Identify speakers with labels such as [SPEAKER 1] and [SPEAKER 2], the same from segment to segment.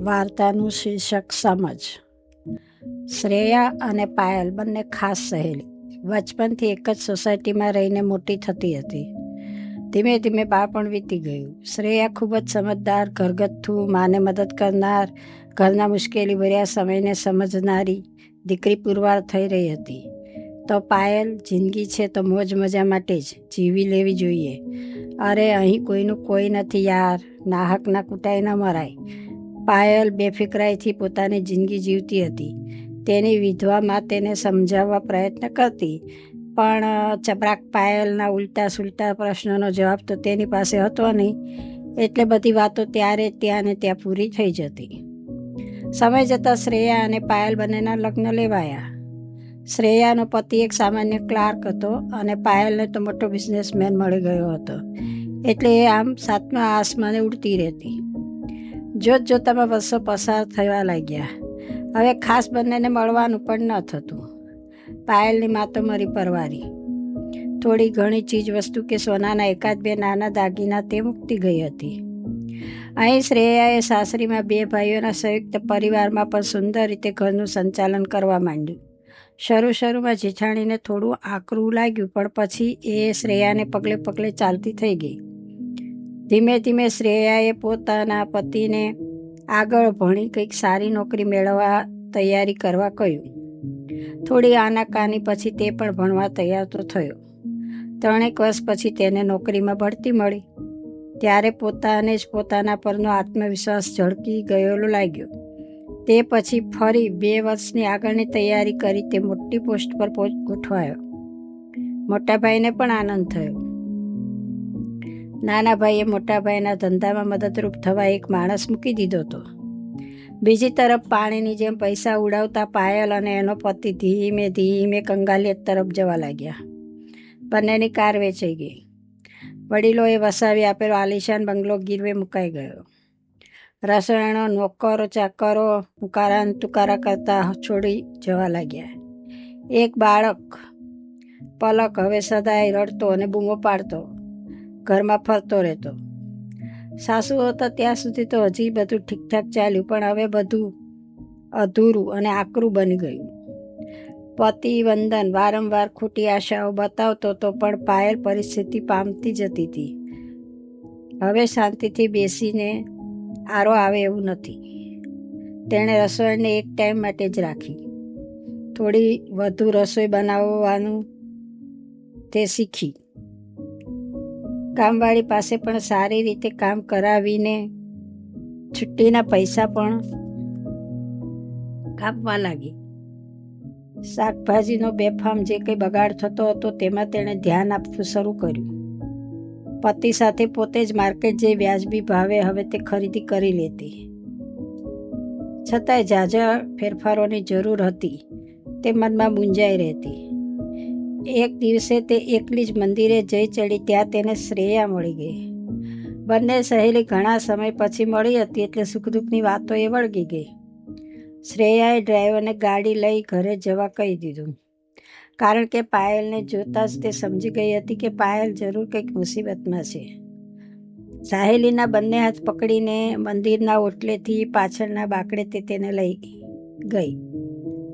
[SPEAKER 1] વાર્તાનું શીર્ષક સમજ. શ્રેયા અને પાયલ બંને ખાસ સહેલી. બચપનથી એક જ સોસાયટીમાં રહીને મોટી થતી હતી. ધીમે ધીમે બાળપણ વીતી ગયું. શ્રેયા ખૂબ જ સમજદાર, ઘરગથ્થુ, માને મદદ કરનાર, ઘરના મુશ્કેલી ભર્યા સમયને સમજનારી દીકરી પુરવાર થઈ રહી હતી. તો પાયલ, જિંદગી છે તો મોજ મજા માટે જ જીવી લેવી જોઈએ. અરે અહીં કોઈનું કોઈ નથી યાર, નાહકના કૂટાઈ ન મરાય. પાયલ બેફિકરાઈથી પોતાની જિંદગી જીવતી હતી. તેની વિધવા માં તેને સમજાવવા પ્રયત્ન કરતી, પણ ચપરાક પાયલના ઉલટા સુલટા પ્રશ્નોનો જવાબ તો તેની પાસે હતો નહીં. એટલે બધી વાતો ત્યારે ત્યાં ને ત્યાં પૂરી થઈ જતી. સમય જતાં શ્રેયા અને પાયલ બંનેના લગ્ન લેવાયા. શ્રેયાનો પતિ એક સામાન્ય ક્લાર્ક હતો અને પાયલને તો મોટો બિઝનેસમેન મળી ગયો હતો. એટલે એ આમ સાતમા આસમાને ઉડતી રહેતી. જોતજોતામાં વર્ષો પસાર થવા લાગ્યા. હવે ખાસ બંનેને મળવાનું પણ ન થતું. પાયલની મા તો મરી પરવારી. થોડી ઘણી ચીજ વસ્તુ કે સોનાના એકાદ બે નાના દાગીના તે મૂકતી ગઈ હતી. અહીં શ્રેયાએ સાસરીમાં 2 ભાઈઓના સંયુક્ત પરિવારમાં પણ સુંદર રીતે ઘરનું સંચાલન કરવા માંડ્યું. શરૂમાં જેઠાણીને થોડું આકરું લાગ્યું, પણ પછી એ શ્રેયાને પગલે પગલે ચાલતી થઈ ગઈ. ધીમે ધીમે શ્રેયાએ પોતાના પતિને આગળ ભણી કંઈક સારી નોકરી મેળવવા તૈયારી કરવા કહ્યું. થોડી આનાકાની પછી તે પણ ભણવા તૈયાર તો થયો. 3 વર્ષ પછી તેને નોકરીમાં બઢતી મળી. ત્યારે પોતાને જ પોતાના પરનો આત્મવિશ્વાસ ઝળકી ગયેલો લાગ્યો. તે પછી ફરી 2 વર્ષની આગળની તૈયારી કરી તે મોટી પોસ્ટ પર ગોઠવાયો. મોટા ભાઈને પણ આનંદ થયો. નાના ભાઈએ મોટા ભાઈના ધંધામાં મદદરૂપ થવા એક માણસ મૂકી દીધો હતો. બીજી તરફ પાણીની જેમ પૈસા ઉડાવતા પાયલ અને એનો પતિ ધીમે ધીમે કંગાલિયત તરફ જવા લાગ્યા. બંનેની કાર વેચાઈ ગઈ. વડીલોએ વસાવી આપેલો આલિશાન બંગલો ગીરવે મુકાઈ ગયો. રસોઈયાનો નોકરો ચાકરો પુકારા તુકારા કરતા છોડી જવા લાગ્યા. એક બાળક પલક હવે સદાય રડતો અને બૂમો પાડતો ઘરમાં ફરતો રહેતો. સાસુ હતા ત્યાં સુધી તો હજી બધું ઠીકઠાક ચાલ્યું, પણ હવે બધું અધૂરું અને આકરું બની ગયું. પતિ વંદન વારંવાર ખોટી આશાઓ બતાવતો તો પણ પાયલ પરિસ્થિતિ પામતી જતી હતી. હવે શાંતિથી બેસીને આરો આવે એવું નથી. તેણે રસોઈને એક ટાઈમ માટે જ રાખી. થોડી વધુ રસોઈ બનાવવાનું તે શીખી. કામવાળી પાસે પણ સારી રીતે કામ કરાવીને છુટ્ટીના પૈસા પણ કાપવા લાગી. શાકભાજીનો બેફામ જે કંઈ બગાડ થતો હતો તેમાં તેણે ધ્યાન આપવું શરૂ કર્યું. પતિ સાથે પોતે જ માર્કેટ જઈ વ્યાજબી ભાવે હવે તે ખરીદી કરી લેતી. છતાંય ઝાઝા ફેરફારોની જરૂર હતી તે મનમાં મૂંઝાઈ રહેતી. એક દિવસે તે એકલી જ મંદિરે જઈ ચડી. ત્યાં તેને શ્રેયા મળી ગઈ. બંને સહેલી ઘણા સમય પછી મળી હતી એટલે સુખ દુઃખની વાતો એ વળગી ગઈ. શ્રેયાએ ડ્રાઈવરને ગાડી લઈ ઘરે જવા કહી દીધું, કારણ કે પાયલને જોતાં જ તે સમજી ગઈ હતી કે પાયલ જરૂર કંઈક મુસીબતમાં છે. સાહેલીના બંને હાથ પકડીને મંદિરના ઓટલેથી પાછળના બાકડે તે તેને લઈ ગઈ.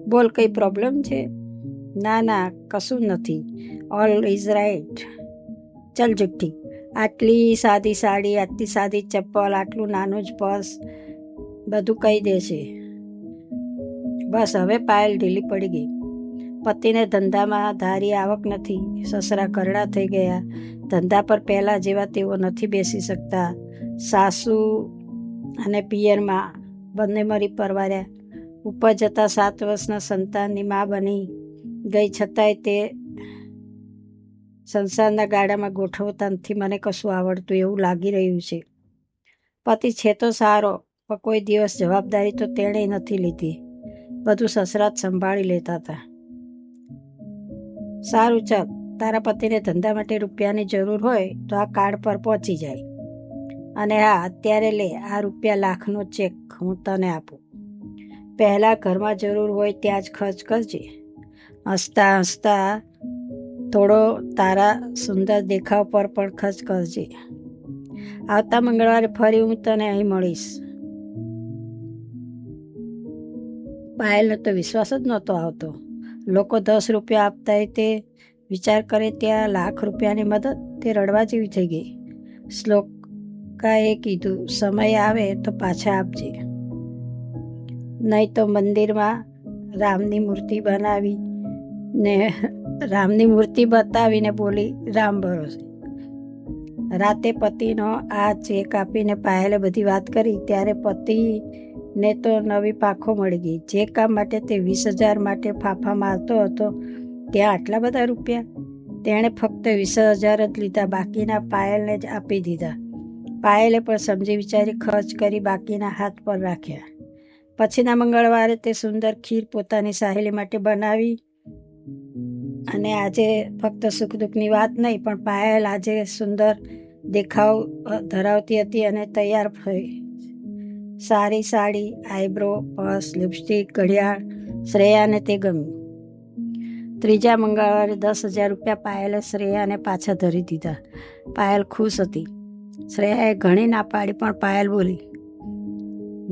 [SPEAKER 1] બોલ, કંઈ પ્રોબ્લેમ છે? ના, કશું નથી. All is right. ચલ જુઠ્ઠી. આટલી સાદી સાડી, આટલી સાદી ચપ્પલ, આટલું નાનું જ પર્સ, બધું કહી દે છે. બસ હવે પાયલ ઢીલી પડી ગઈ. પતિને ધંધામાં ધારી આવક નથી. સસરા ઘરડા થઈ ગયા. ધંધા પર પહેલાં જેવા તેઓ નથી બેસી શકતા. સાસુ અને પિયરમાં બંને મરી પરવાર્યા. ઉપર જતાં 7 વર્ષના સંતાનની મા બની ગઈ. છતાંય તે સંસારના ગાડામાં ગોઠવતા નથી. મને કશું આવડતું એવું લાગી રહ્યું છે. પતિ છે તો સારો, પણ કોઈ દિવસ જવાબદારી તો તેણે નથી લીધી. બધું સસરા જ સંભાળી લેતા હતા. સારું ચાલ, તારા પતિને ધંધા માટે રૂપિયાની જરૂર હોય તો આ કાર્ડ પર પહોંચી જાય. અને હા, અત્યારે લે આ ₹1,00,000નો ચેક હું તને આપું. પહેલાં ઘરમાં જરૂર હોય ત્યાં જ ખર્ચ કરજે. હસતા હસતા થોડો તારા સુંદર દેખાવ પર પણ ખર્ચ કરજે. આવતા મંગળવારે ફરી હું તને અહીં મળીશ. પાયલને તો વિશ્વાસ જ નહોતો આવતો. લોકો 10 રૂપિયા આપતા હોય તે વિચાર કરે ત્યાં ₹1,00,000ની મદદ, તે રડવા જેવી થઈ ગઈ. શ્લોકાએ કીધું, સમય આવે તો પાછા આપજે, નહીં તો મંદિરમાં રામની મૂર્તિ બતાવીને બોલી, રામ ભરોસે. રાતે પતિનો આ ચેક આપીને પાયલે બધી વાત કરી ત્યારે પતિને તો નવી પાંખો મળી ગઈ. જે કામ માટે તે 20,000 માટે ફાંફા મારતો હતો ત્યાં આટલા બધા રૂપિયા. તેણે ફક્ત 20,000 જ લીધા, બાકીના પાયલને જ આપી દીધા. પાયલે પણ સમજી વિચારી ખર્ચ કરી બાકીના હાથ પર રાખ્યા. પછીના મંગળવારે તે સુંદર ખીર પોતાની સહેલી માટે બનાવી. અને આજે ફક્ત સુખ દુઃખની વાત નહીં, પણ પાયલ આજે સુંદર દેખાવ ધરાવતી હતી અને તૈયાર થઈ. સારી સાડી, આઈબ્રો, પર્સ, લિપસ્ટિક, ઘડિયાળ. શ્રેયાને તે ગમ્યું. ત્રીજા મંગળવારે 10,000 રૂપિયા પાયલે શ્રેયાને પાછા ધરી દીધા. પાયલ ખુશ હતી. શ્રેયાએ ઘણી ના પાડી, પણ પાયલ બોલી,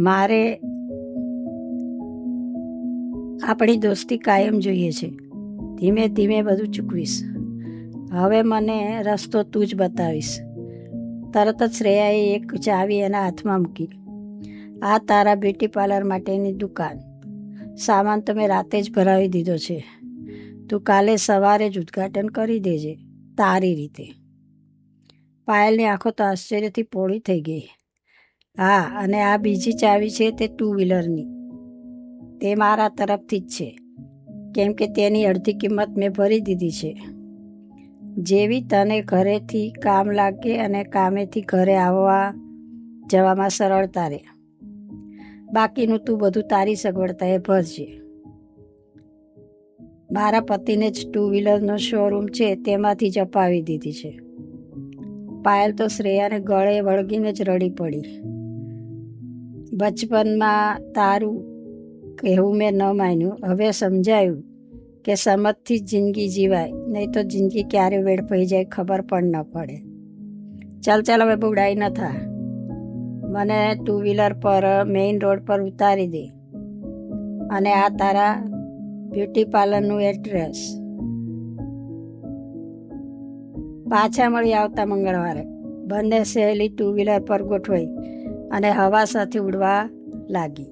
[SPEAKER 1] મારે આપણી દોસ્તી કાયમ જોઈએ છે. ધીમે ધીમે બધું ચૂકવીશ. હવે મને રસ્તો તું જ બતાવીશ. તરત જ શ્રેયાએ એક ચાવી એના હાથમાં મૂકી. આ તારા બ્યુટી પાર્લર માટેની દુકાન. સામાન તો મેં રાતે જ ભરાવી દીધો છે. તું કાલે સવારે જ ઉદ્ઘાટન કરી દેજે, તારી રીતે. પાયલની આંખો તો આશ્ચર્યથી પોળી થઈ ગઈ. હા, અને આ બીજી ચાવી છે તે 2 વ્હીલરની. તે મારા તરફથી જ છે, કેમ કે તેની અડધી કિંમત મેં ભરી દીધી છે. જેવી તને ઘરેથી કામ લાગે અને કામેથી ઘરે આવવા જવામાં સરળતા રહે. બાકીનું તું બધું તારી સગવડતાએ ભરજે. મારા પતિને જ 2 વ્હીલરનો શોરૂમ છે, તેમાંથી જ અપાવી દીધી છે. પાયલ તો શ્રેયાને ગળે વળગીને જ રડી પડી. બચપનમાં તારું કહેવું મેં ન માન્યું. હવે સમજાયું કે સમજથી જ જિંદગી જીવાય, નહીં તો જિંદગી ક્યારે વેડફાઈ જાય ખબર પણ ન પડે. ચાલ હવે બુડાઈ ન થા. મને 2 વ્હીલર પર મેઇન રોડ પર ઉતારી દે અને આ તારા બ્યુટી પાર્લરનું એડ્રેસ. પાછા મળી આવતા મંગળવારે બંને સહેલી 2 વ્હીલર પર ગોઠવાઈ અને હવા સાથે ઉડવા લાગી.